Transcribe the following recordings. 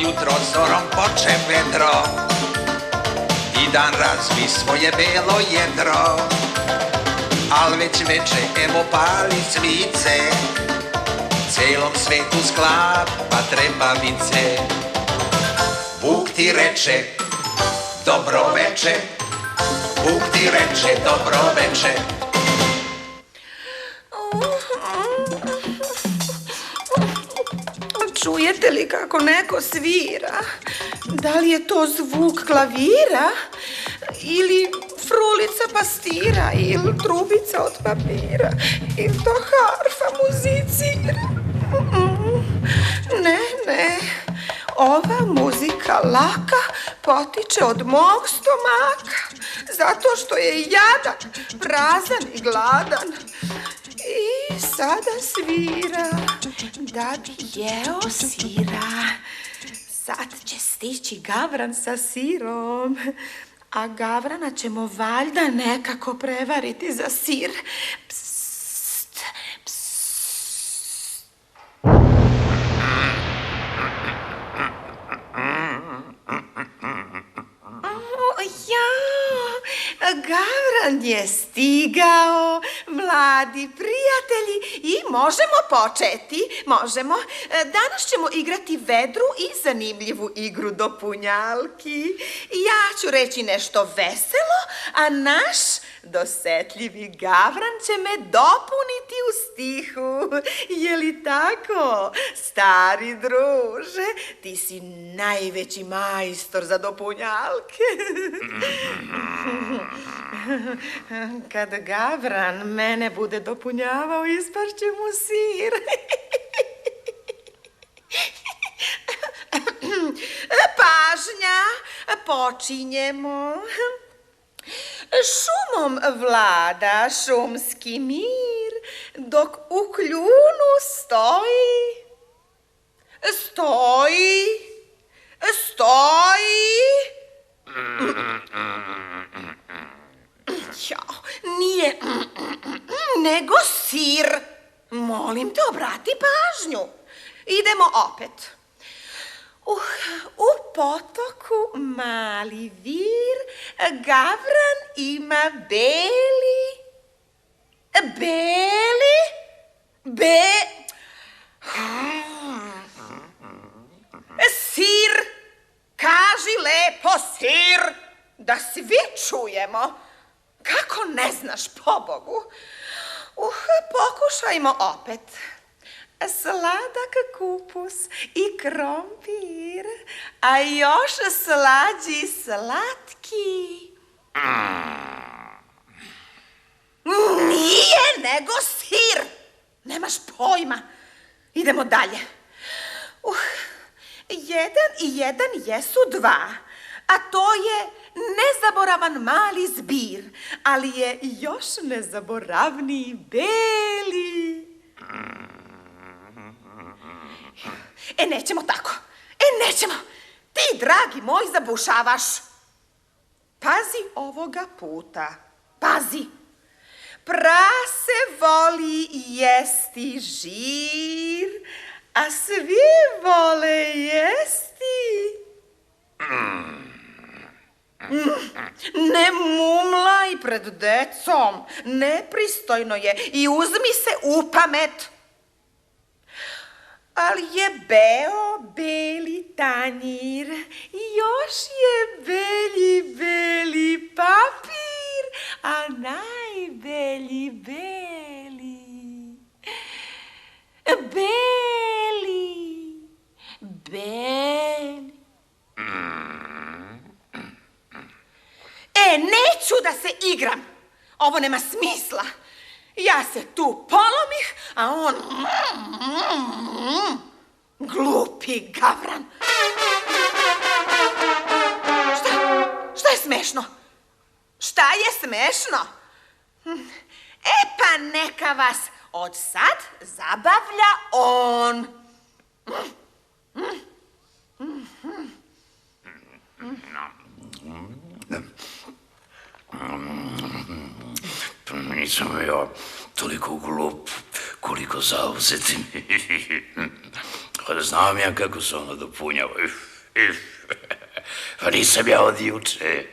jutro zorom poče vedro i dan razvi svoje belo jedro. Al već veče evo pali svice, celom svetu sklapa trepavice. Vuk ti reče dobro veče, Vuk ti reče dobro veče. Čujete li kako neko svira? Da li je to zvuk klavira? Ili frulica pastira? Ili trubica od papira? Ili to harfa muzicira? Ne. Ova muzika laka potiče od mog stomaka, zato što je jadak, prazan i gladan. I sada svira da bi jeo sira. Sad će stići gavran sa sirom, a gavrana ćemo valjda nekako prevariti za sir. Psst, psst. Gavran je stigao, mladi prijatelji, i možemo početi, možemo. Danas ćemo igrati vedru i zanimljivu igru dopunjalki. Ja ću reći nešto veselo, a naš dosetljivi Gavran će me dopuniti u stihu. Je li tako, stari druže? Ti si najveći majstor za dopunjalke. Kad Gavran mene bude dopunjavao, ispašće mu sir. Pažnja, počinjemo. Šumom vlada šumski mir, dok u kljunu stoji. Nije nego sir. Molim te, obrati pažnju. Idemo opet. U potoku mali vir, Gavran ima sir. Kaži lepo sir, da svi čujemo. Kako ne znaš, pobogu? Pokušajmo opet. Sladak kupus i krompir, a još slađi slatki. Nije nego sir. Nemaš pojma. Idemo dalje. Jedan i jedan jesu dva, a to je nezaboravan mali zbir, ali je još nezaboravniji beli. Nećemo tako. Nećemo. Ti, dragi moj, zabušavaš. Pazi ovoga puta. Pazi. Prase voli jesti žir, a svi vole jesti. Ne mumlaj pred decom. Nepristojno je i uzmi se u pamet. Ali je beo beli tanjir, još je beli papir, a najbelji beli. Neću da se igram. Ovo nema smisla. Ja se tu polomih, a on... Glupi Gavran. Šta je smešno? Šta je smešno? Pa neka vas od sad zabavlja on. Nisam ja toliko glup koliko zauzeti. Pa znam ja kako se ono dopunjava. Pa nisam ja od juče.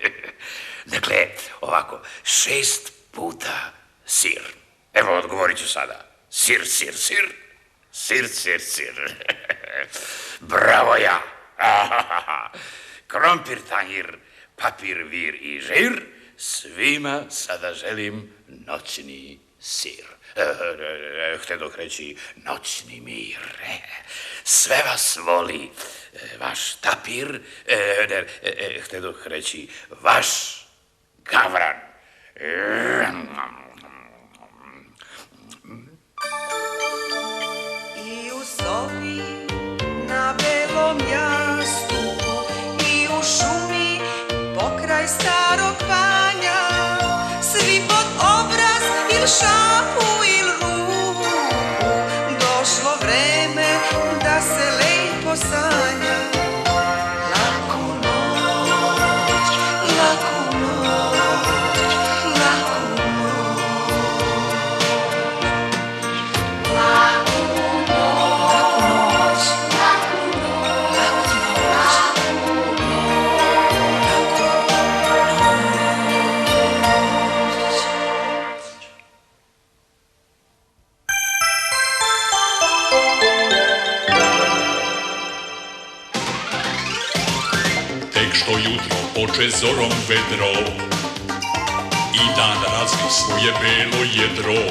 Dakle, ovako, 6 puta sir. Evo, odgovorit ću sada. Sir, sir, sir. Sir, sir, sir. Bravo ja. Krompir, tanjir, papir, vir i žir. Svima sada želim noćni sir. Htedoh reći noćni mir. Sve vas voli vaš tapir. Htedoh reći vaš gavran. I u sobi na belom jastuku i u šumi pokraj starog panja, svi pod obraz il šapu il ruku, došlo vreme da se lepo sanja. Laku noć, laku noć, laku što jutro poče zorom vedro i dan razvi svoje belo jedro,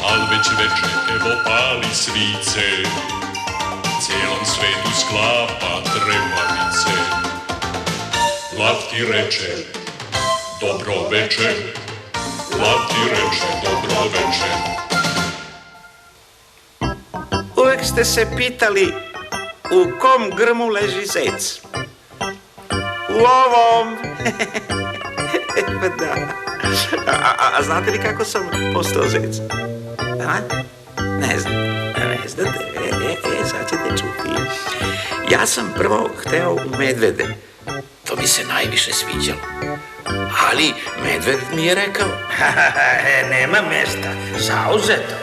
al već veče evo pali svice, cijelom svetu sklapa trepavice. Lav ti reče dobro veče, lav ti reče dobro veče. Uvek ste se pitali u kom grmu leži zec. U ovom. Pa da. A znate li kako sam postao zec? A? Ne znam. Ne znate? Sad ćete čuti. Ja sam prvo hteo u medvede. To mi se najviše sviđalo. Ali medved mi je rekao, nema mesta, zauzeto.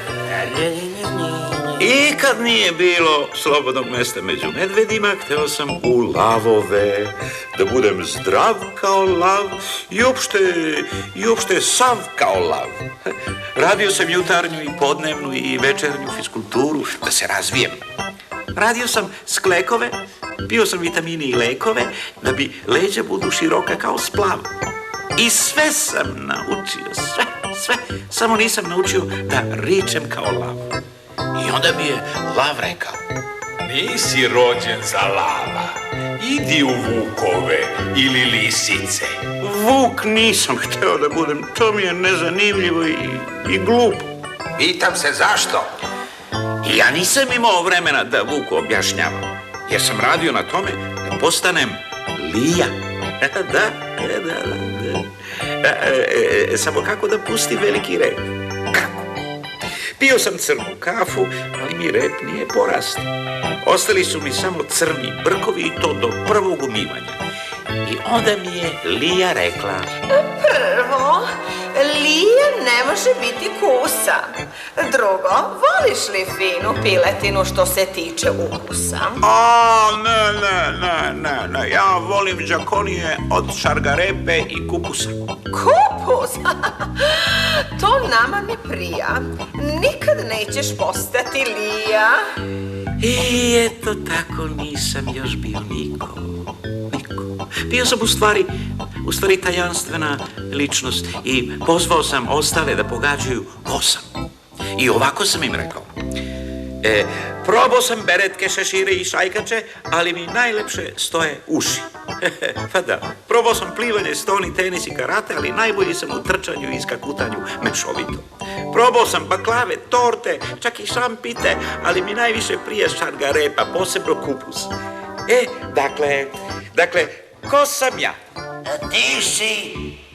I kad nije bilo slobodnog mesta među medvedima, hteo sam u lavove, da budem zdrav kao lav i uopšte sav kao lav. Radio sam jutarnju i podnevnu i večernju fiskulturu da se razvijem. Radio sam sklekove, pio sam vitamine i lekove da bi leđa budu široka kao splav. I sve sam naučio, sve, samo nisam naučio da ričem kao lav. I onda mi je lav rekao, nisi rođen za lava, idi u vukove ili lisice. Vuk nisam hteo da budem, to mi je nezanimljivo i glupo. Pitam se zašto? I ja nisam imao vremena da Vuku objašnjavam, jer sam radio na tome da postanem Lija. Da. Samo kako da pustim veliki rep? Kako? Pio sam crnu kafu, ali mi rep nije porastao. Ostali su mi samo crni brkovi i to do prvog umivanja. I onda mi je Lija rekla, Prvo, Lija ne može biti kusa. Drugo, voliš li finu piletinu što se tiče ukusa? Ne, ja volim džakonije od šargarepe i kupusa. Kupus? To nama ne prija. Nikad nećeš postati Lija. I eto tako nisam još bio niko. Bio sam u stvari tajanstvena ličnost i pozvao sam ostale da pogađaju ko sam. I ovako sam im rekao. Probao sam beretke, šešire i šajkače, ali mi najlepše stoje uši. Pa da, probao sam plivanje, stoni, tenis i karate, ali najbolji sam u trčanju i iskakutanju mečovito. Probao sam baklave, torte, čak i šampite, ali mi najviše prije šargarepa, posebno kupus. Dakle, ko sam ja?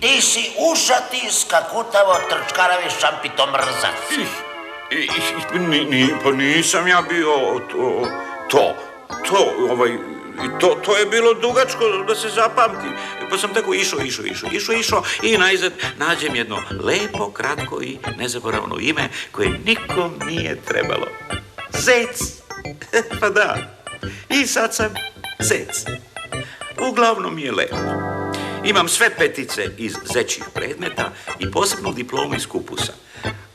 Ti si ušati, skakutavo, trčkaravi, šampitomrzac. Pa nisam ja bio to je bilo dugačko da se zapamti. Pa sam tako išao i najzad nađem jedno lepo, kratko i nezaboravno ime koje nikom nije trebalo. Zec. Pa da, i sad sam zec. Uglavnom mi je lepo. Imam sve petice iz zečjih predmeta i posebnu diplomu iz kupusa.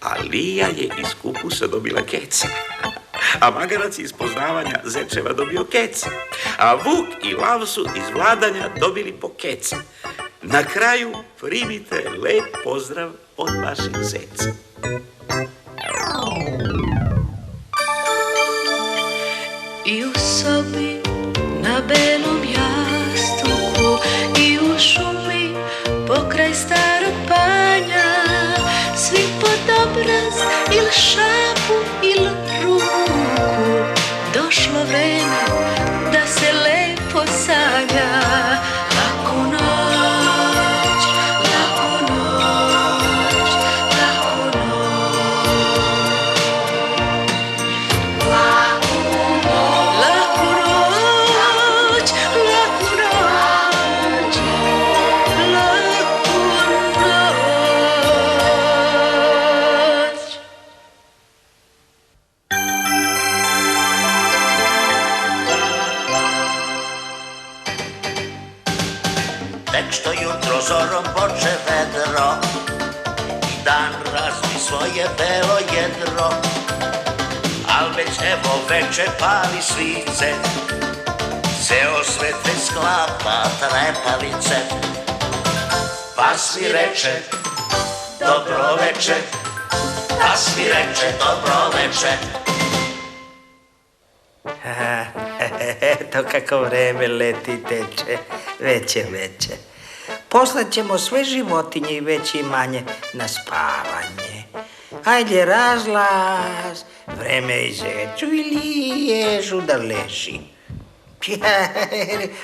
A Lija je iz kupusa dobila kec. A Magarac iz poznavanja zečeva dobio kec. A Vuk i Lav su iz vladanja dobili po kec. Na kraju primite lep pozdrav od vaših zeca. I u sobi na belom jastuku i u šumi pokraj starog panja, svi pod obraz ili šapu ili ruku, došlo vreme da se lepo sanja. Laku noć, laku noć, laku noć. Laku noć, laku noć, laku noć. Tek što jutro zorom poče vedro i dan razvi svoje belo jedro, al već evo veče pali svice, ceo svet već sklapa trepavice. Pas mi reče dobro veče, pas mi reče dobro veče. Eto kako vreme leti i teče, veće. Poslaćemo sve životinje i veće i manje na spavanje. Ajde razlaz, vreme je i zeču ili ježu da leži.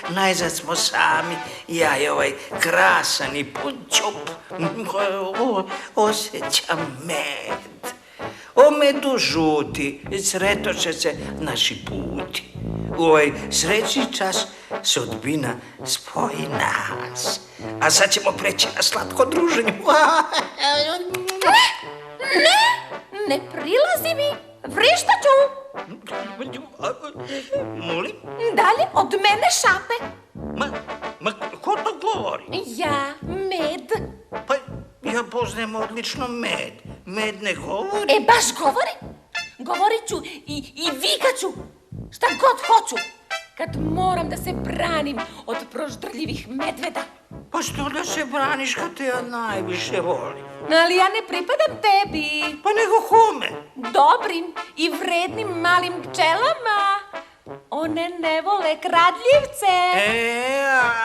Najzad smo sami, ja i ovaj krasan i pun ćup osjećam med. O medu žuti, sretoše se naši puti. U ovaj srećni čas sudbina spoji nas. A sad ćemo preći na slatko druženje. Ne prilazi mi, vrištaću. Molim? Dalje od mene šape. Ma, ko to govori? Ja, med. Pa, ja poznajem odlično med. Med ne govori. E, baš govori. Govorit ću i vikaću. Šta god hoću. Kad moram da se branim od proždrljivih medveda. Pa što da se braniš kad te ja najviše volim? Ali ja ne pripadam tebi. Pa nego kome? Dobrim i vrednim malim pčelama. One ne vole kradljivce.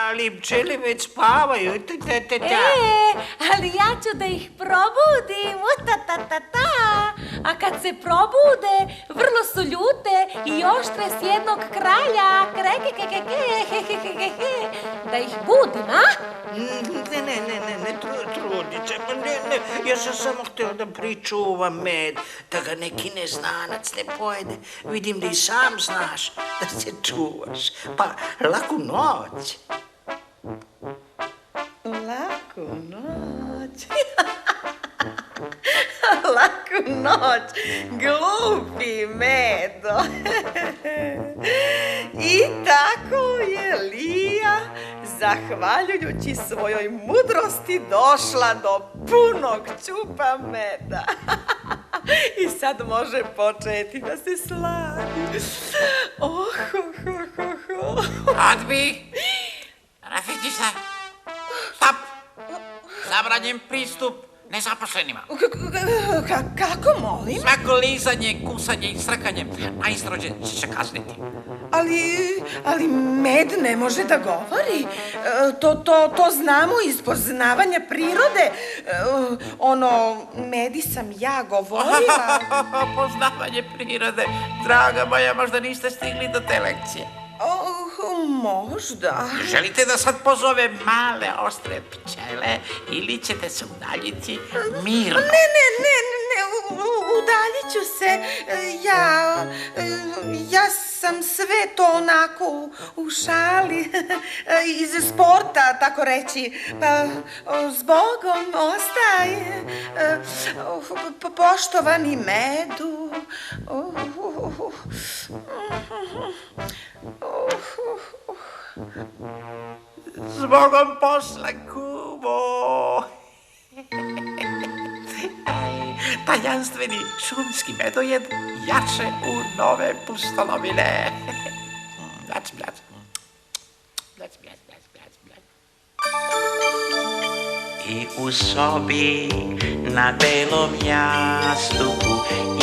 Ali pčele već spavaju. Ali ja ću da ih probudim. A kad se probude, vrlo su ljute i oštre s jednog kralja. Da ih budim, a? Ne, trudice. Ne. Ja sam samo hteo da pričuvam med, da ga neki neznanac ne pojede. Vidim da i sam znaš da se čuvaš. Pa, laku noć. Laku noć. Laku noć, glupi Medo. I tako je Lija, zahvaljujući svojoj mudrosti, došla do punog ćupa meda. I sad može početi da se slavi. Odbi! Rafikica! Stop! Zabranjen pristup nezaposlenima. Kako, molim? Svako lizanje, kusanje i srkanje najstrože će se kazniti. Ali med ne može da govori. To znamo iz poznavanja prirode. Medi sam ja govorila. Poznavanje prirode. Draga moja, možda niste stigli do te lekcije. Možda. Želite da sad pozove male, ostre pčele ili ćete se udaljiti mirno? Ne, udaljit ću se. Ja sam sve to onako u šali, iz sporta, tako reći, pa zbogom ostaje, poštovani medu. Zbogom posla, kumo. Tajanstveni šumski medojed jače u nove pustolovine. Blac, blac. Blac, blac, blac, blac, blac. I u sobi na belom jastuku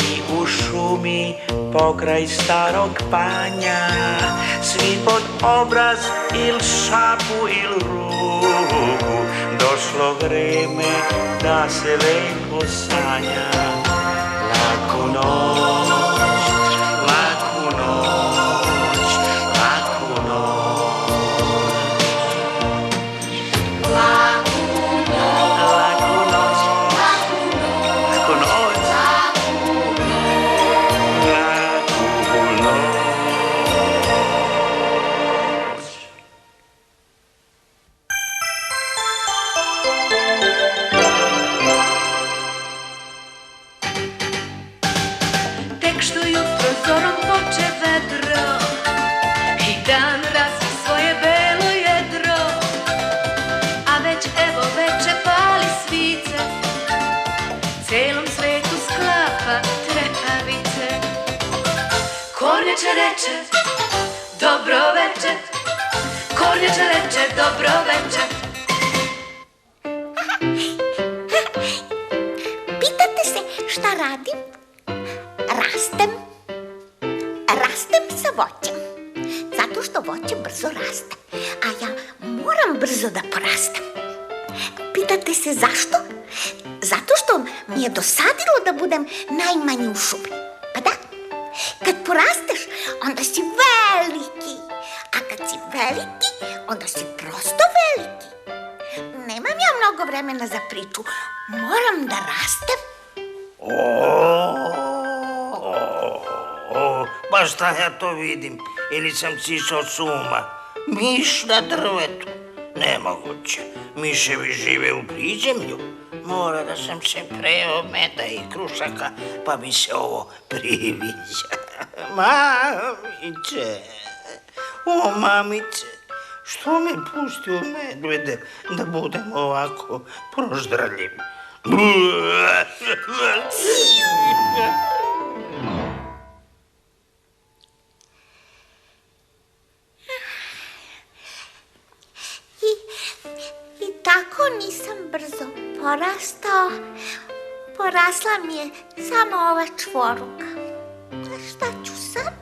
i u šumi pokraj starog panja, svi pod obraz il šapu il ruku, došlo vreme da se lepo sanja. Laku noć, laku noć, laku noć. Laku noć, laku noć, laku noć. Tek što jutro zorom poče vedro i dan razvi svoje belo jedro, a već evo veče pali svice, celom svetu sklapa trepavice. Kornjača reče dobro veče, kornjača reče dobro veče. Pitate se šta radim? Rastem sa voćem, zato što voće brzo raste, a ja moram brzo da porastem. Pitate se zašto? Zato što mi je dosadilo da budem najmanji u šumi. Pa da, kad porasteš, onda si veliki, a kad si veliki, onda si prosto veliki. Nemam ja mnogo vremena za priču, moram da rastem. Pa šta ja to vidim? Ili sam sišao s uma? Miš na drvetu? Nemoguće. Miševi žive u prizemlju. Mora da sam se preo meda i krušaka, pa mi se ovo priviđa. Mamiće, o mamiće, što mi pustio medvede da budem ovako proždraljiv? I tako nisam brzo porastao. Porasla mi je samo ova čvoruka. Šta ću sad?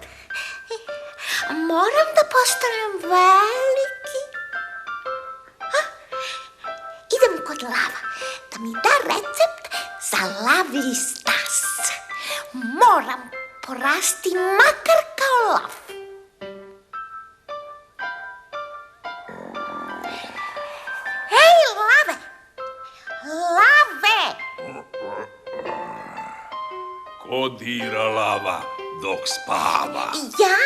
Moram da postanem veliki. Idem kod lava da mi da recept za lavlji stas. Moram porasti makar kao lav. Hej, lave! Lave! Ko dira lava dok spava? Ja,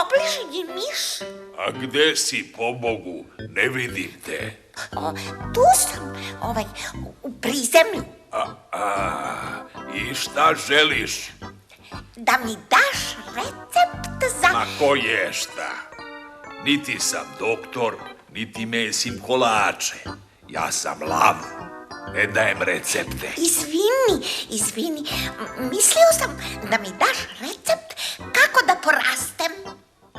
obližnji miš. A gde si, pobogu? Ne vidim te. Tu sam, u prizemlju. I šta želiš? Da mi daš recept za... Ma ko je šta? Niti sam doktor, niti mesim kolače. Ja sam lav. Ne dajem recepte. Izvini. Mislio sam da mi daš recept kako da porastem.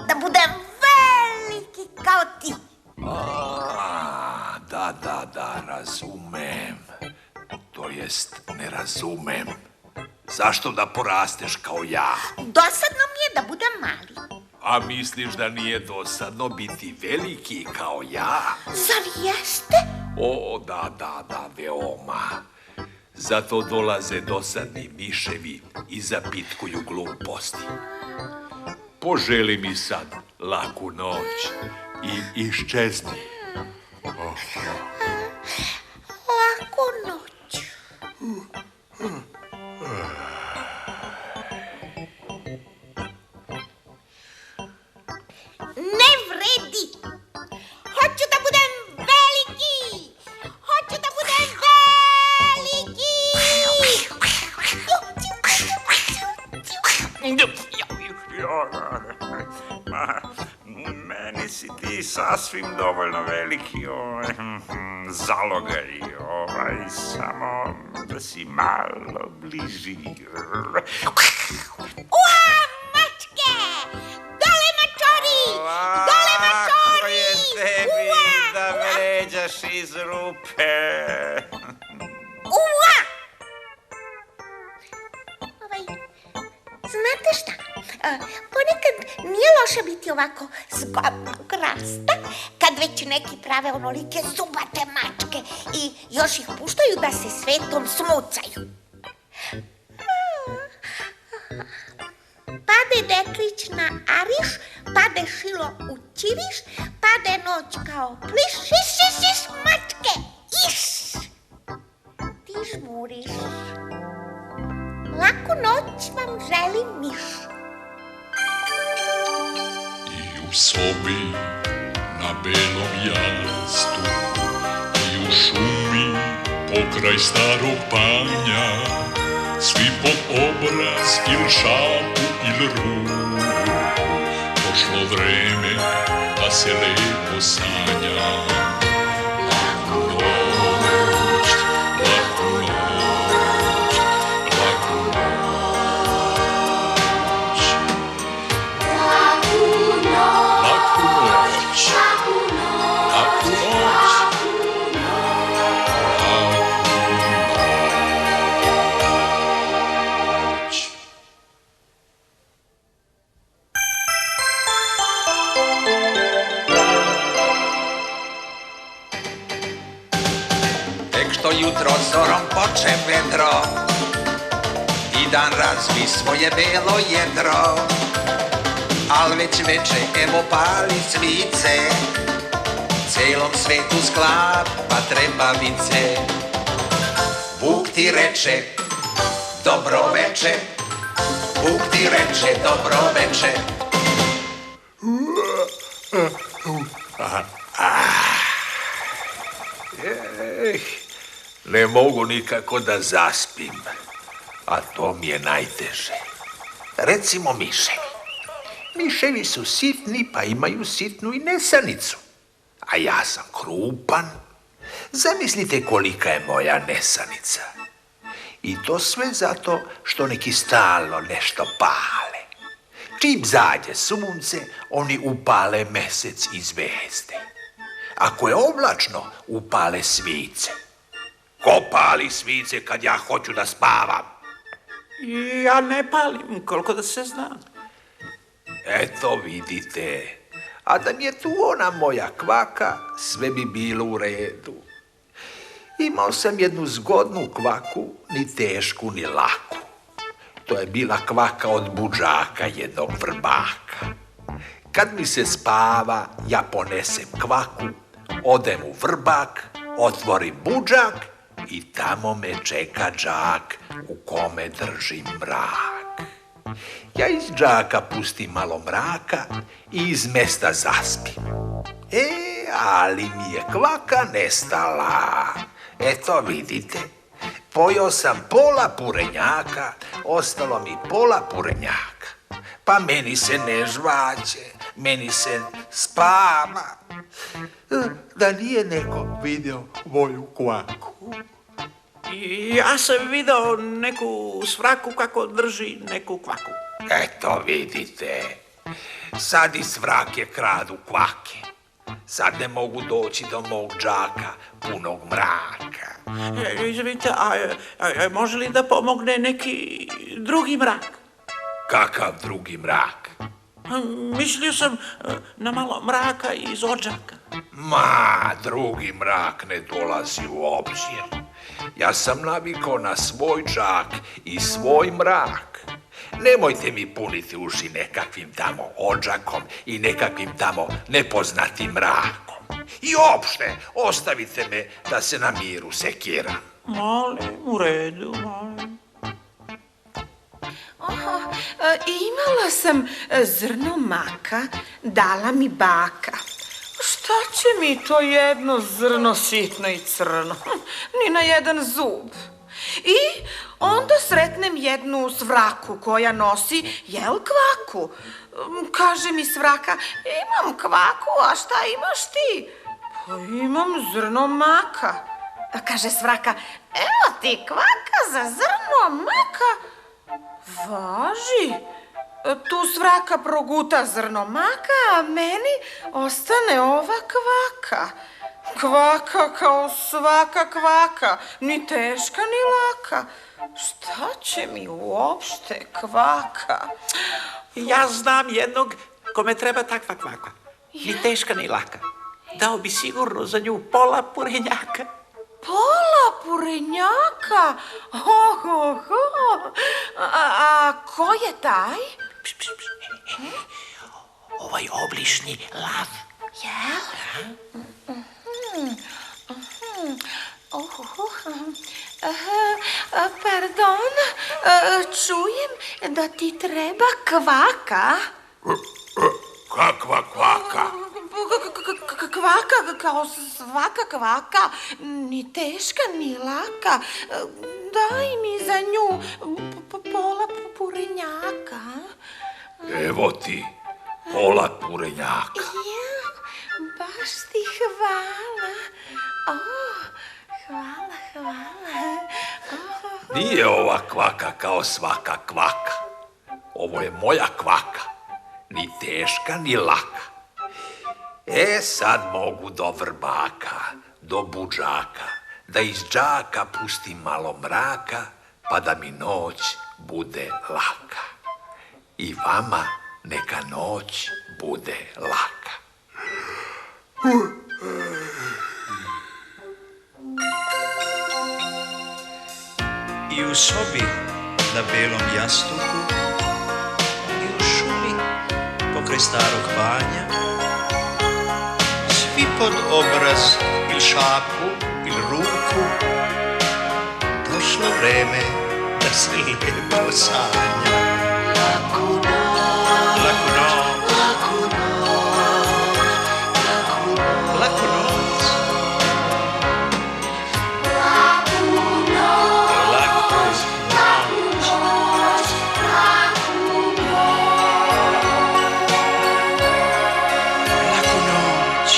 Da budem veliki kao ti. Da, razumem. To jest, ne razumem. Zašto da porasteš kao ja? Dosadno mi je da budem mali. A misliš da nije dosadno biti veliki kao ja? Zar jeste? O, da, veoma. Zato dolaze dosadni miševi i zapitkuju gluposti. Poželi mi sad laku noć i iščezni. Laku noć. sasvim dovoljno veliki zalogaj, samo da si malo bliži. Ua, mačke! Dole mačori! Dole mačori! Tebi da vređaš iz rupe. Ua! Znate šta? Ponekad nije loše biti ovako zgodnog rasta, kad već neki prave onolike zubate mačke i još ih puštaju da se svetom smucaju. Pade deklić na ariš, pade šilo u ćiriš, pade noć kao pliš, šiš, šiš, šiš, mačke, iš! Ti žmuriš. Laku noć vam želi miš. I u sobi na belom jastu i u šumi pokraj starog panja, svi pod obraz ili šapu ili ruku, došlo vreme da se lepo sanja. Laku noć, laku noć, laku noć. Laku noć, laku noć, laku noć. Tek što jutro zorom poče vedro i dan razvi svoje belo jedro, al već veče evo pali svice, celom svetu sklapa trebavice. Vuk ti reče dobro veče, Vuk ti reče dobro veče. Ne mogu nikako da zaspim, a to mi je najteže. Recimo miševi. Miševi su sitni, pa imaju sitnu i nesanicu. A ja sam krupan. Zamislite kolika je moja nesanica. I to sve zato što neki stalno nešto pale. Čim zađe sunce, oni upale mesec i zvezde. Ako je oblačno, upale svice. Ko pali svice kad ja hoću da spavam? Ja ne palim, koliko da se zna. Eto vidite, a da mi je tu ona moja kvaka, sve bi bilo u redu. Imao sam jednu zgodnu kvaku, ni tešku ni laku. To je bila kvaka od budžaka jednog vrbaka. Kad mi se spava, ja ponesem kvaku, odem u vrbak, otvorim budžak i tamo me čeka džak u kome držim mrak. Ja iz džaka pustim malo mraka i iz mesta zaspim. Ali mi je kvaka nestala. Eto vidite, pojeo sam pola purenjaka, ostalo mi pola purenjaka. Pa meni se ne žvaće, meni se spava. Da nije neko video moju kvaku. Ja sam video neku svraku kako drži neku kvaku. Eto vidite, sad i svrake kradu kvake. Sad ne mogu doći do mog džaka punog mraka. Izvinite, a može li da pomogne neki drugi mrak? Kakav drugi mrak? Mislio sam na malo mraka iz odžaka. Ma, drugi mrak ne dolazi u obzir. Ja sam navikao na svoj džak i svoj mrak. Nemojte mi puniti uši nekakvim tamo odžakom i nekakvim tamo nepoznatim mrakom. I opšte, ostavite me da se na miru sekiram. Molim, u redu, molim. Imala sam zrno maka, dala mi baka. Šta će mi to jedno zrno sitno i crno? Ni na jedan zub. I onda sretnem jednu svraku koja nosi, jel, kvaku? Kaže mi Svraka, imam kvaku, a šta imaš ti? Pa imam zrno maka. Kaže Svraka, evo ti kvaka za zrno maka. Važi. Tu Svraka proguta zrno maka, a meni ostane ova kvaka. Kvaka kao svaka kvaka, ni teška ni laka. Šta će mi uopšte kvaka? Ja znam jednog kome treba takva kvaka. Ni teška ni laka. Dao bi sigurno za nju pola purenjaka. Pola purenjaka? A ko je taj? Ovaj obližnji lav. Jel? Pardon, čujem da ti treba kvaka. Kakva kvaka? Kvaka kao svaka kvaka, ni teška ni laka. Daj mi za nju pola purenjaka. Evo ti, pola purenjaka. Ja, baš ti hvala. Hvala. Nije ova kvaka kao svaka kvaka. Ovo je moja kvaka. Ni teška, ni laka. Sad mogu do vrbaka, do budžaka, da iz džaka pustim malo mraka, pa da mi noć bude laka. I vama neka noć bude laka. I u sobi na belom jastuku, i u šumi pokraj starog banja, svi pod obraz ili šapu ili ruku, došlo vreme da se lijepo sanja. Laku noć, laku noć, laku noć, laku noć, laku noć.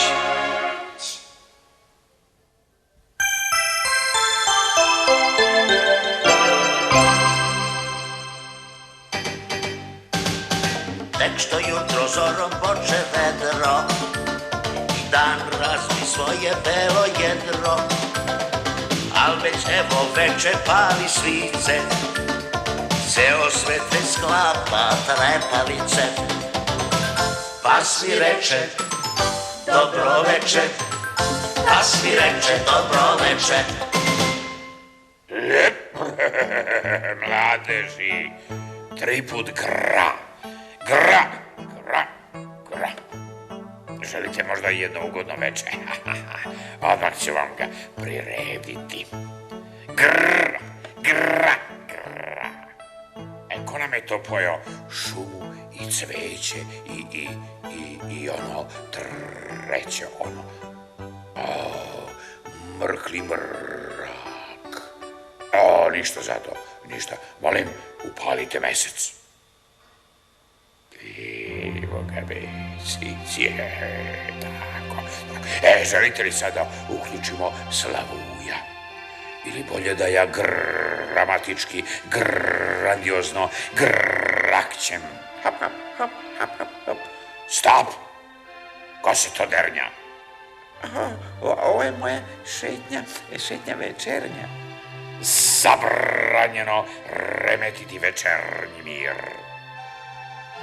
Tek što jutro zorom poče vedro i dan razvi svoje belo jedro, al već evo veče pali svice, ceo svet već sklapa trepalice. Pa svi reče dobro veče, pa svi reče dobro veče. Mladeži, 3 put gra. Gra, gra, gra. Želite možda jedno ugodno veče? Odmah ću vam ga prirediti. Gra, gra, gra. Ko nam je to pojeo? Šumu i cveće i ono treće ono. Mrkli mrak. Ništa za to, ništa. Molim, upalite mesec. Evo ga mesec je, tako. Želite li sada uključimo Slavuja? Ili bolje da ja gramatički, grandiozno grakćem. Hop, hop, hop, hop, hop, hop. Stop! Ko se to dernja? Ovo je moja šetnja večernja. Zabranjeno remetiti večernji mir.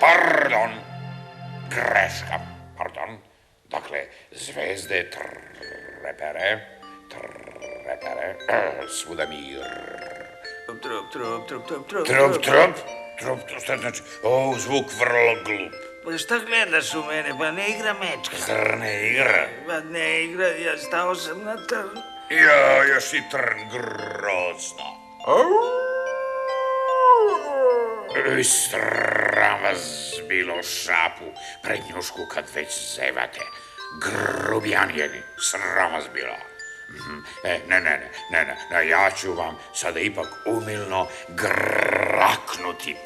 Pardon, greška, pardon. Dakle, zvezde trepere, svuda mir. Trup, šta znači? Zvuk vrlo glup. Pa šta gledaš u mene? Pa ne igra mečka. Zar ne igra? Pa ne igra, ja stao sam na trn. Ja, još i trn grozno. Sram vas bilo šapu, prednjušku kad već zevate. Grubijan jedni, sram vas bilo. Ne, ja ću vam sada ipak umilno graknuti.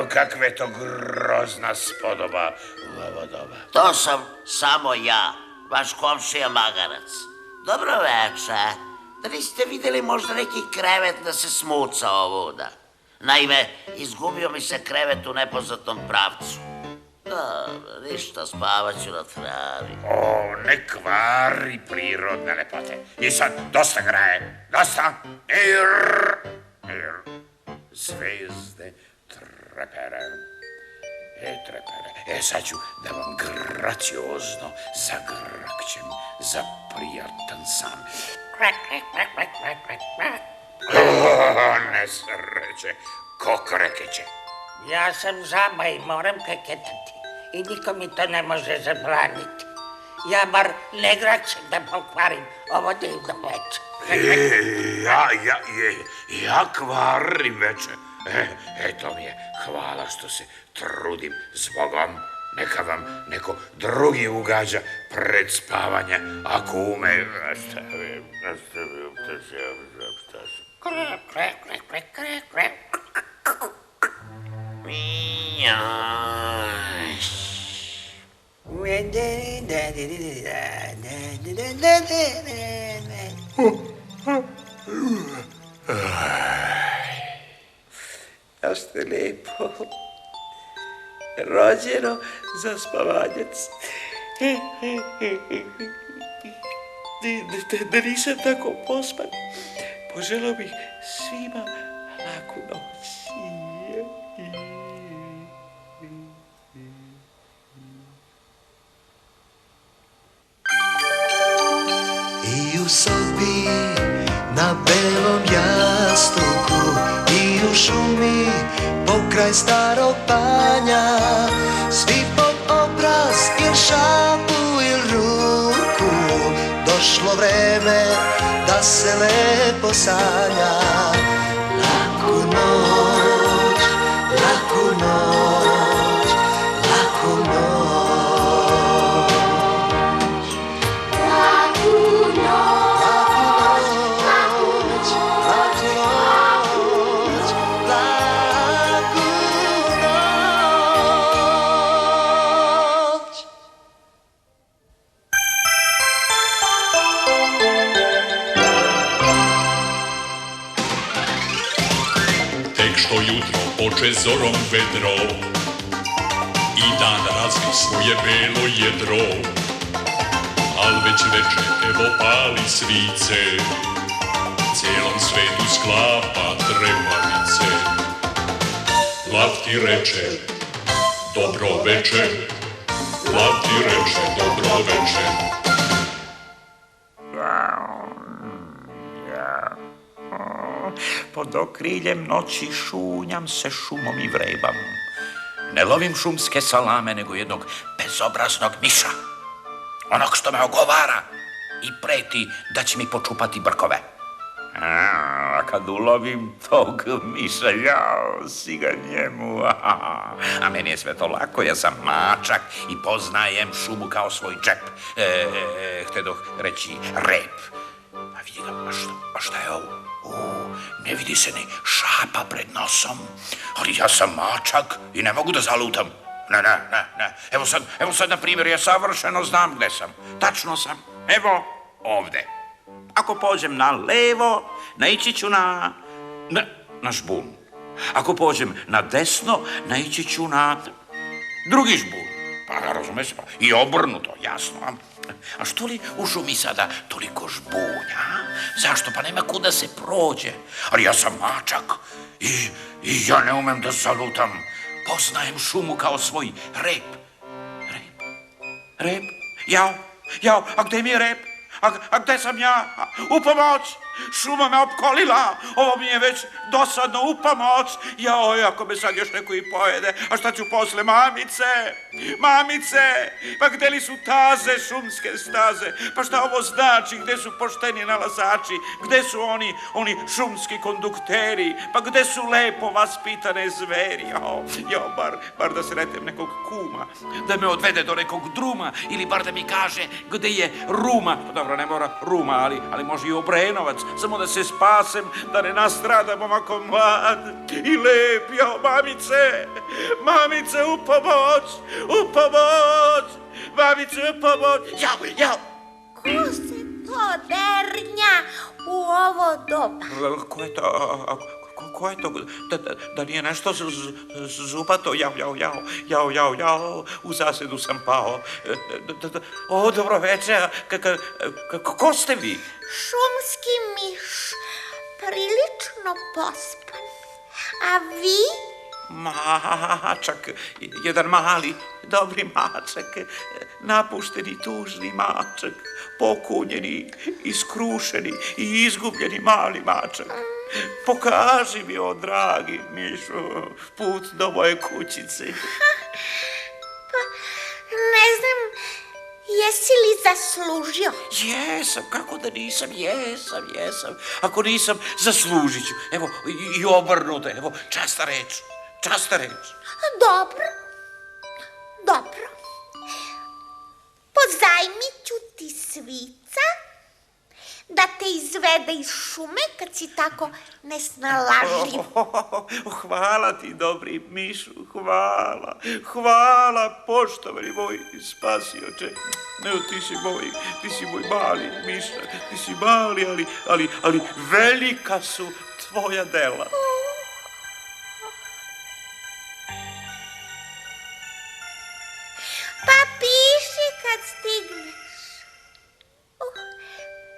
Kakve to grozna spodoba u ovo doba. To sam samo ja, vaš komšija magarac. Dobro veče. Da niste vidjeli možda neki krevet da se smuca ovuda? Naime, izgubio mi se krevet u nepoznatom pravcu. Ništa, spavat ću na travi. O, ne kvari prirodne lepote. I sad, dosta graje. Dosta. Zvezde trepere. Trepere. Sad ću da vam graciozno zagrakćem za prijatan san. Nesreće, ko krekeće. Ja sam žaba i moram keketati. I niko mi to ne može zabraniti. Ja bar ne graćem da pokvarim ovo divno veče. Ja kvarim veče. Eto mi je, hvala što se trudim zbogom. Neka vam neko drugi ugađa pred spavanje, ako ume. Ja ste lijepo. Rođeno za spavanjac. Da nisam tako pospan, poželao bih svima laku noć. I u sobi na belom jastuku i u šumi pokraj starog banja, svi pod obraz il šapu il ruku, došlo vreme da se lepo sanja. Laku noć, laku noć, laku noć. Što jutro poče zorom vedro i dan razvi svoje belo jedro, al već veče evo pali svice, cijelom svetu sklapa trepavice. Lav ti reče dobro veče, lav ti reče dobro veče. Pod okriljem noći šunjam se šumom i vrebam. Ne lovim šumske salame, nego jednog bezobraznog miša. Onog što me ogovara i preti da će mi počupati brkove. A kad ulovim tog miša, jao, si ga njemu. A meni je sve to lako, ja sam mačak i poznajem šumu kao svoj džep. Htedoh reći rep. A vidi ga, a šta je ovo? Ne vidi se ni šapa pred nosom, ali ja sam mačak i ne mogu da zalutam. Ne. Evo sad, na primjer, ja savršeno znam gde sam. Tačno sam, evo, ovde. Ako pođem na levo, naići ću na žbun. Ako pođem na desno, naići ću na drugi žbun. Pa, razume se, i obrnuto, jasno. A što li u šumi sada toliko žbunja? Zašto? Pa nema kuda se prođe. Ali ja sam mačak i ja ne umem da zalutam. Poznajem šumu kao svoj rep. Rep? Jao, a gde mi je rep? A gde sam ja? U pomoć! Šuma me opkolila, ovo mi je već dosadno, u pomoć. Jao, ako me sad još neko i pojede, a šta ću posle? Mamice, pa gde li su taze, šumske staze? Pa šta ovo znači, gde su pošteni nalazači? Gde su oni šumski kondukteri? Pa gde su lepo vaspitane zveri? Jao, bar da sretem nekog kuma, da me odvede do nekog druma, ili bar da mi kaže gde je ruma. Dobro, ne mora ruma, ali može i Obrenovac, samo da se spasem, da ne nastradam ovako mlad i lep. Jao, mamice, u pomoć, mamice, u pomoć, jao. Ko se to dernja u ovo doba? Ko je to? Ko je to? Da nije nešto zubato? Jao, u zasedu sam pao. O, dobro večer, ko ste vi? Šumski miš, prilično pospan. A vi? Mačak, jedan mali, dobri mačak, napušteni, tužni mačak, pokunjeni, iskrušeni i izgubljeni mali mačak. Pokaži mi, o dragi Mišu, put do moje kućice. Pa, ne znam, jesi li zaslužio? Jesam, kako da nisam, jesam. Ako nisam, zaslužit ću. Evo, i obrnuto, evo, časta reč. Dobro. Pozajmit ću ti svica da te izvede iz šume kad si tako nesnalažljiv. Hvala ti, dobri Mišu, hvala, poštovani moj spasioče. Evo, ti si moj mali Miša, ti si mali, ali velika su tvoja dela. Pa piši kad stigneš.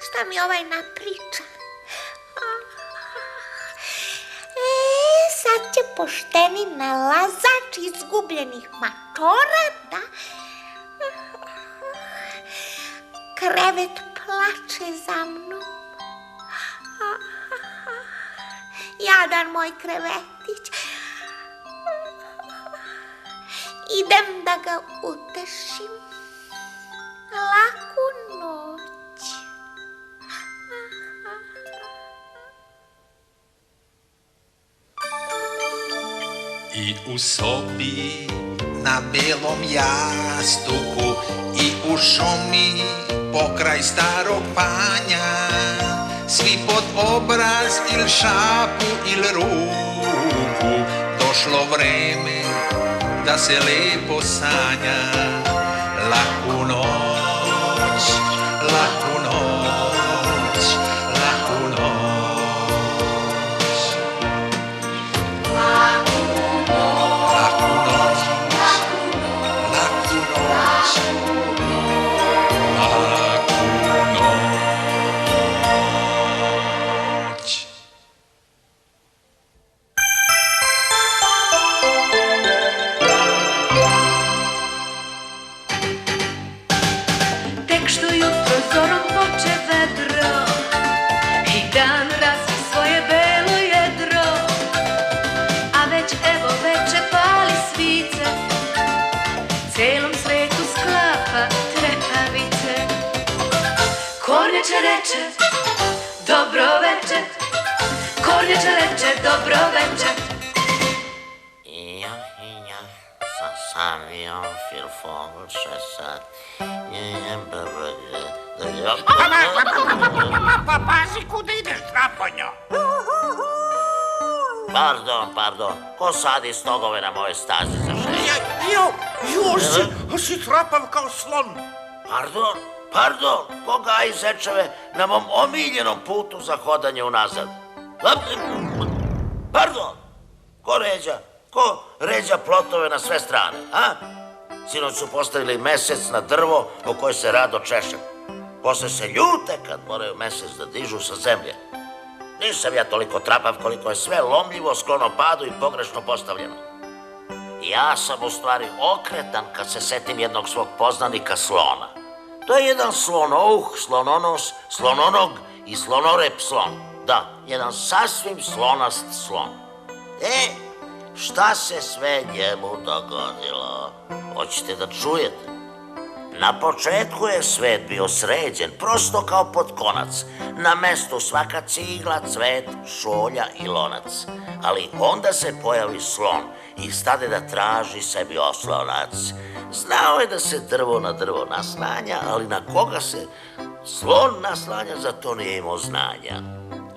Šta mi ovaj napriča? Sad će pošteni nalazač izgubljenih mačora da... Krevet plače za mnom. Jadan moj krevetić. Idem da ga utešim. Laku noć. I u sobi na belom jastuku i u šumi pokraj starog panja, svi pod obraz il šapu il ruku, došlo vreme da se lepo sanja. Laku noć, laku noć, laku noć. Kornjača reče, dobro večer. Kornjača reče, dobro večer. Ja, sa Savijom, Filfogl, Šesat, Pazi kuda ideš, traponjo. Pardon, ko sadi stogove na moje stazi za šeju? Si trapav kao slon. Pardon, ko gaji zečeve na mom omiljenom putu za hodanje unazad? Pardon, ko ređa plotove na sve strane, a? Sinoć su postavili mesec na drvo o koje se rado češem. Posle se ljute kad moraju mesec da dižu sa zemlje. Nisam ja toliko trapav koliko je sve lomljivo, sklono padu i pogrešno postavljeno. Ja sam u stvari okretan kad se setim jednog svog poznanika slona. To je jedan slonouh, slononos, slononog i slonorep slon. Da, jedan sasvim slonast slon. Šta se sve njemu dogodilo? Hoćete da čujete? Na početku je svet bio sređen, prosto kao pod konac. Na mestu svaka cigla, cvet, šolja i lonac. Ali onda se pojavi slon i stade da traži sebi oslonac. Znao je da se drvo na drvo naslanja, ali na koga se Slon na slanja za to nije imao znanja.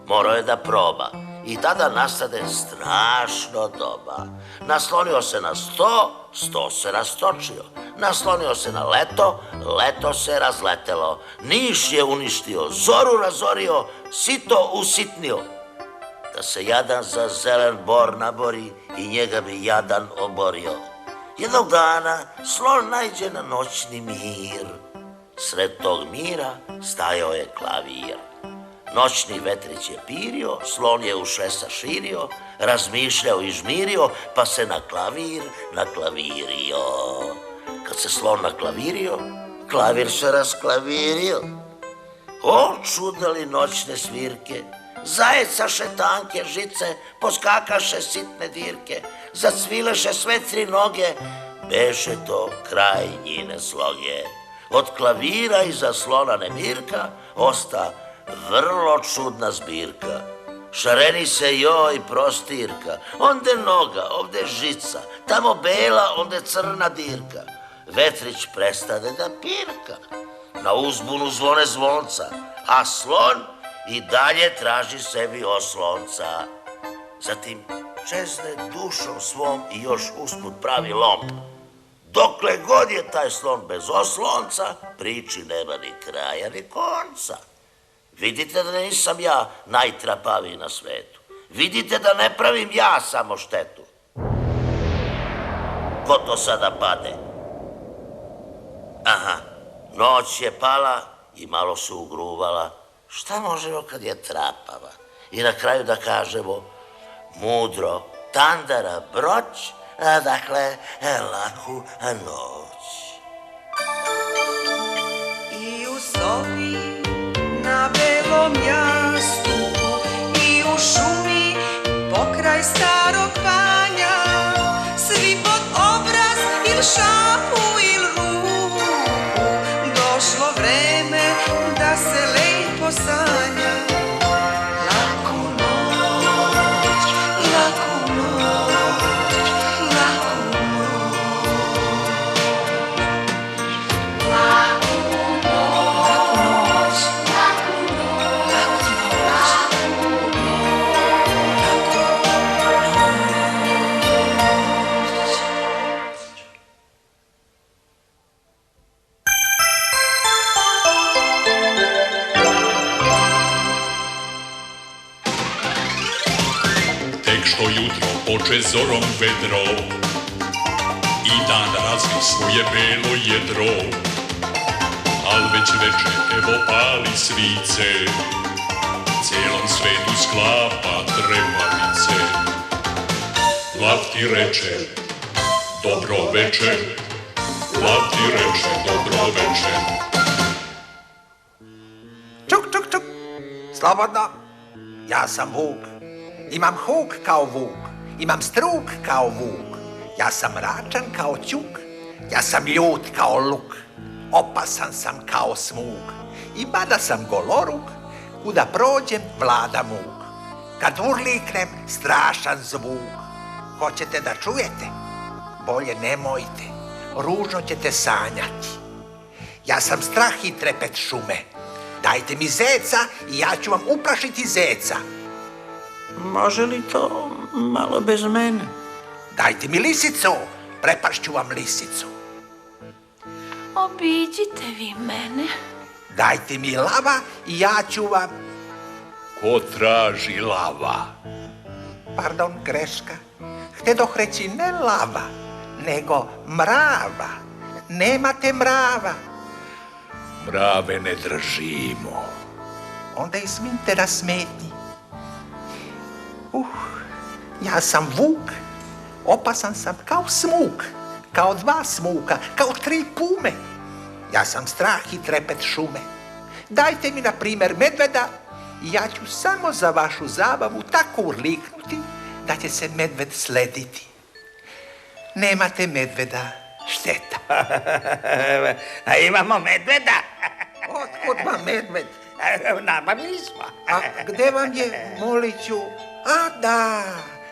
Morao je da proba. I tada nastade strašno doba. Naslonio se na sto, sto se rastočio. Naslonio se na leto, leto se razletelo. Niš je uništio, zoru razorio, sito usitnio. Da se jadan za zelen bor nabori i njega bi jadan oborio. Jednog dana slon naiđe na noćni mir. Sred tog mira stajao je klavir. Noćni vetrić je pirio, slon je ušesa širio, razmišljao i žmirio, pa se naklavirio. Kad se slon naklavirio, klavir se rasklavirio. O, čudali noćne svirke, zajecaše tanke žice, poskakaše sitne dirke, zacvileše sve tri noge, beše to kraj njine sloge. Od klavira iza slona nemirka osta vrlo čudna zbirka. Šareni se joj prostirka, onde noga, ovde žica, tamo bela, onde crna dirka. Vetrić prestade da pirka, na uzbunu zvone zvonca, a slon i dalje traži sebi oslonca. Zatim čezne dušom svom i još usput pravi lom. Dokle god je taj slon bez oslonca, priči nema ni kraja ni konca. Vidite da nisam ja najtrapaviji na svetu. Vidite da ne pravim ja samo štetu. Ko to sada pade? Aha, noć je pala i malo se ugruvala. Šta možemo kad je trapava? I na kraju da kažemo mudro, tandara, broć, dakle, laku noć. I u sobi na belom jastuku i u šumi pokraj starog panja, svi pod obraz il šapu il ruku, došlo vreme da se lepo sanja. Laku noć, laku noć, laku što jutro poče zorom vedro i dan razvi svoje belo jedro, al već veče evo pali svice, cijelom svetu sklapa trepavice. Lav ti reče, dobro večer, lav ti reče, dobro večer. Čuk, čuk, čuk, slobodno, ja sam vuk. Imam huk kao vuk, imam struk kao vuk. Ja sam mračan kao ćuk, ja sam ljut kao luk. Opasan sam kao smuk i mada sam goloruk, kuda prođem vlada muk. Kad urliknem strašan zvuk. Hoćete da čujete? Bolje nemojte, ružno ćete sanjati. Ja sam strah i trepet šume. Dajte mi zeca i ja ću vam uplašiti zeca. Može li to malo bez mene? Dajte mi lisicu, prepašću vam lisicu. Obiđite vi mene. Dajte mi lava i ja ću vam... Ko traži lava? Pardon, greška. Htedoh reći ne lava, nego mrava. Nemate mrava. Mrave ne držimo. Onda izvinite na smetnji. Ja sam vuk, opasan sam kao smuk, kao dva smuka, kao tri pume. Ja sam strah i trepet šume. Dajte mi, na primjer, medveda i ja ću samo za vašu zabavu tako urliknuti da će se medved slediti. Nemate medveda, šteta. A imamo medveda. Otkud vam medved? Nabavili smo. A gde vam je, moliću? A da,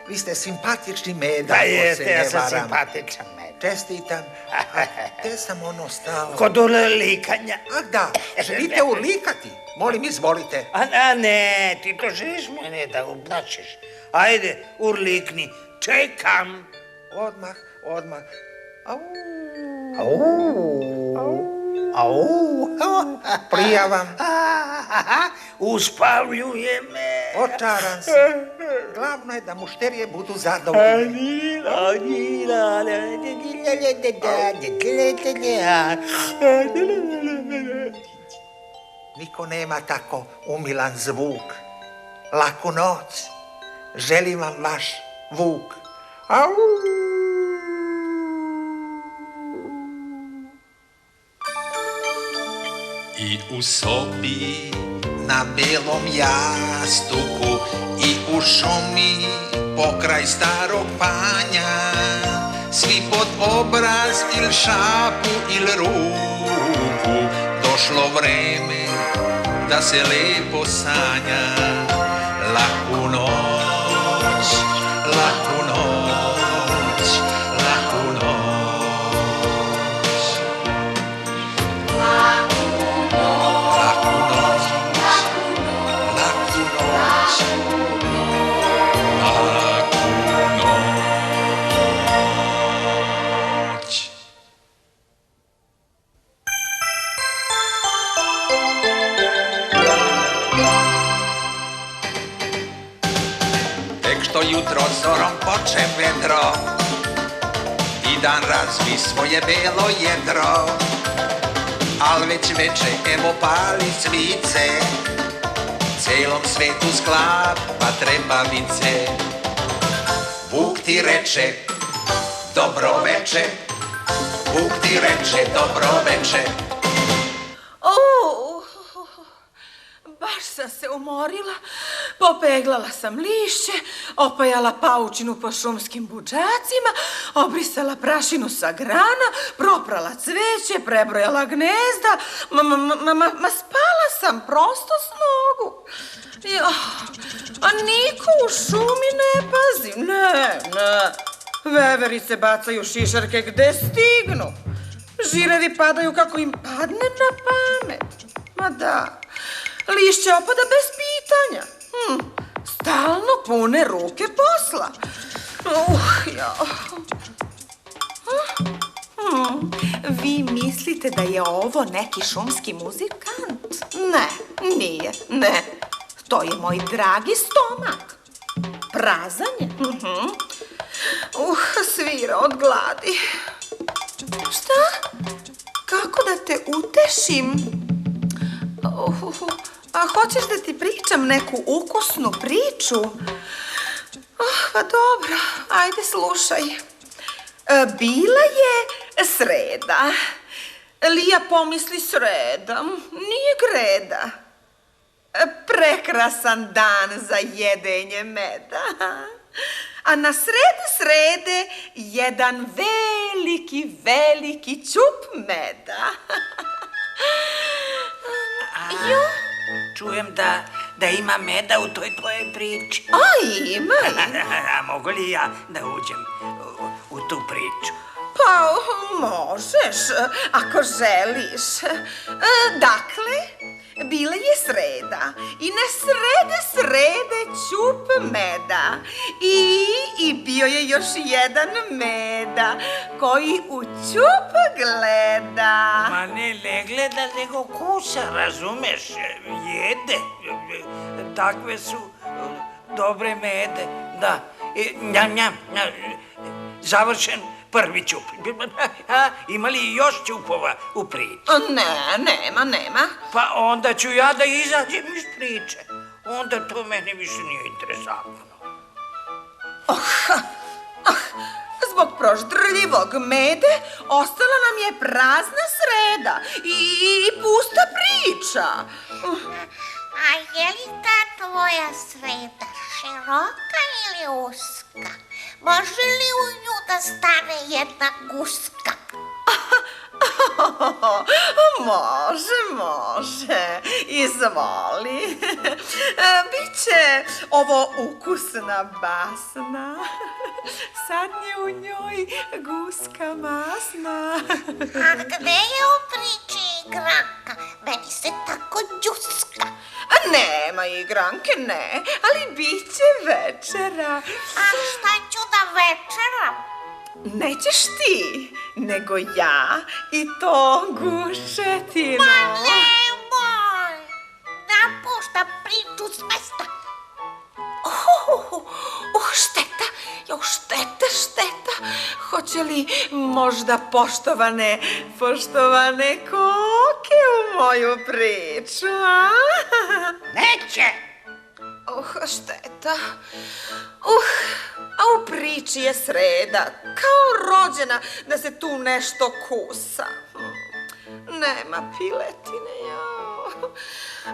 vi ste simpatični med, Da ako jeste, se ne ja sam varam. simpatičan med. čestitam. A gde sam ono stao? Kod likanja. A da, želite urlikati? Molim, izvolite. A ne, ti to želiš mene da uplašiš. Ajde, urlikni, čekam. Odmah. Au. Prijavam. Uspavljuje me. Očaran sam. Glavno je da mušterije budu zadovoljni. Niko nema tako umilan zvuk. Laku noć. Želim vam vaš Vuk. Au. I u sobi na belom jastuku i u šumi pokraj starog panja, svi pod obraz il šapu il ruku, došlo vreme da se lepo sanja. Laku noć, laku noć, laku noć. Laku noć, laku noć, laku noć. Tek što jutro zorom poče vedro i dan razvi svoje belo jedro, al već veče evo pali svice, celom svetu sklapa trepavice. Vuk ti reče dobro veče, Vuk ti reče dobro veče. Baš sam se umorila, popeglala sam lišće, opajala paučinu po šumskim buđacima, obrisala prašinu sa grana, proprala cveće, prebrojala gnezda, spala sam prosto s nogu. A niko u šumi ne pazi, ne. Veverice bacaju šišarke gde stignu. Žirevi padaju kako im padne na pamet. Ma da, lišće opada bez pitanja. Stalno pune ruke posla. Vi mislite da je ovo neki šumski muzikant? Ne, nije, ne. To je moj dragi stomak. Prazan je. Svira od gladi. Šta? Kako da te utešim? A hoćeš da ti pričam neku ukusnu priču? Pa dobro, ajde slušaj. Bila je sreda. Lija pomisli sreda, nije greda. Prekrasan dan za jedenje meda. A na sred srede jedan veliki ćup meda. Čujem da ima meda u toj tvojoj priči. Ima. A mogu li ja da uđem u tu priču? Pa, možeš, ako želiš. Dakle, bila je sreda i na srede ćup meda. I bio je još jedan meda koji u ćup gleda. Ma ne gleda, nego kuša, razumeš? Jede. Takve su dobre mede. Da. Njam. Završen prvi ćup. Ima li još ćupova u priči? Nema. Pa onda ću ja da izađem iz priče. Onda to meni više nije interesantno. Zbog proždrljivog mede ostala nam je prazna sreda i pusta priča. A je li ta tvoja sreda široka ili uska? Može li u nju da stane jedna guska? Može, izvoli. Biće ovo ukusna basna. sad je u njoj guska masna. A gde je u priči igranka? Meni se tako džuska. A nema igranke, ne, ali bit će večera. A šta ću da večeram? Nećeš ti, nego ja i to gušetino. Ma nemoj! Napuštam priču s mesta. Šteta. Hoće li možda poštovane koke u moju priču, a? Neće! Šteta. A u priči je sreda, kao rođena da se tu nešto kusa. Nema piletine, jao.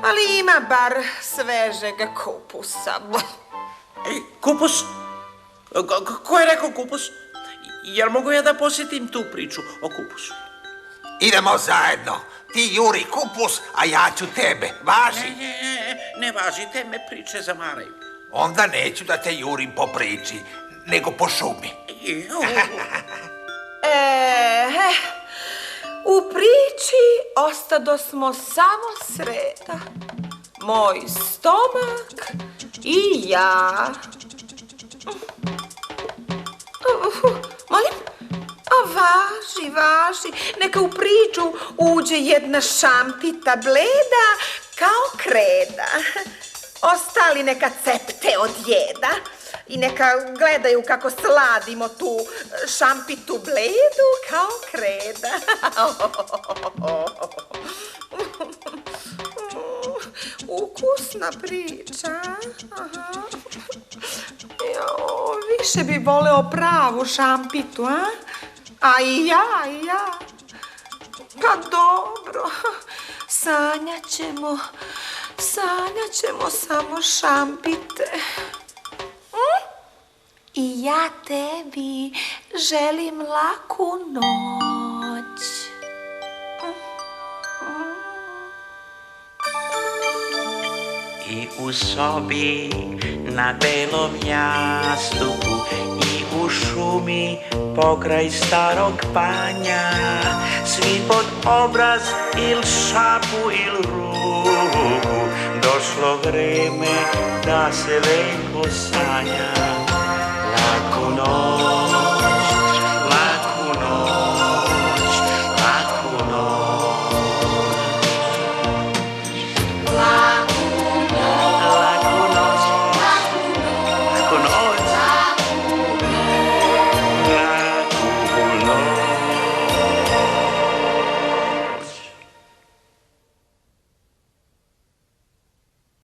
Ali ima bar svežeg kupusa. Kupus? Ko je rekao kupus? Jel mogu ja da posjetim tu priču o kupusu? Idemo zajedno. Ti juri kupus, a ja ću tebe. Važi? Ne važi, te me priče zamaraju. Onda neću da te jurim po priči, nego po šumi. U priči ostadosmo samo sreda. Moj stomak i ja. Molim? Važi. Neka u priču uđe jedna šampita bleda kao kreda. Ostali neka cepte od jeda i neka gledaju kako sladimo tu šampitu bledu kao kreda. Ukusna priča. Više bi voleo pravu šampitu, a? A i ja. Pa dobro, sanjat ćemo samo šampite. I ja tebi želim laku noć. I u sobi na belom jastuku i u šumi pokraj starog panja, svi pod obraz il šapu il ruku, došlo vreme da se lepo sanja. Laku noć.